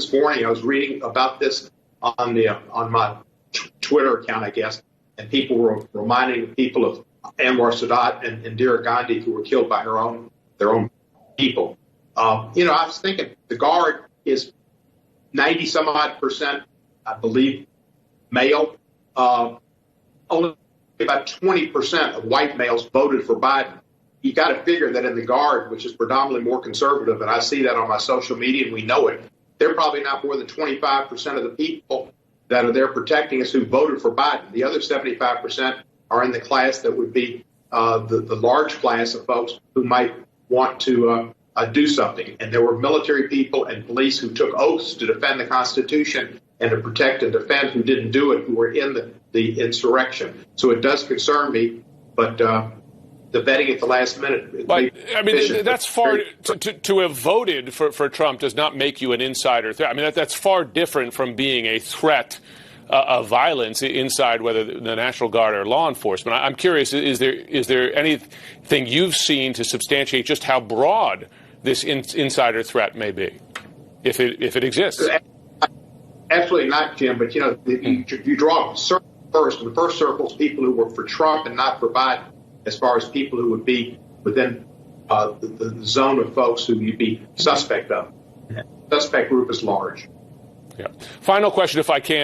this morning I was reading about this on my Twitter account, I guess, and people were reminding people of Anwar Sadat and Indira Gandhi, who were killed by their own people. I was thinking the Guard is 90 some odd percent, I believe, male. Only about 20% of white males voted for Biden. You got to figure that in the Guard, which is predominantly more conservative, and I see that on my social media, and we know it, they're probably not more than 25% of the people that are there protecting us who voted for Biden. The other 75% are in the class that would be the large class of folks who might want to do something. And there were military people and police who took oaths to defend the Constitution and to protect and defend who didn't do it, who were in the insurrection. So it does concern me, but the vetting at the last minute. But, I mean, that's far to have voted for Trump does not make you an insider threat. I mean, that's far different from being a threat of violence inside whether the National Guard or law enforcement. I'm curious, is there anything you've seen to substantiate just how broad this insider threat may be, if it exists? Absolutely not, Jim. But, you draw a circle first, and the first circle is people who were for Trump and not for Biden, as far as people who would be within the zone of folks who you'd be suspect of. The suspect group is large. Yeah. Final question, if I can.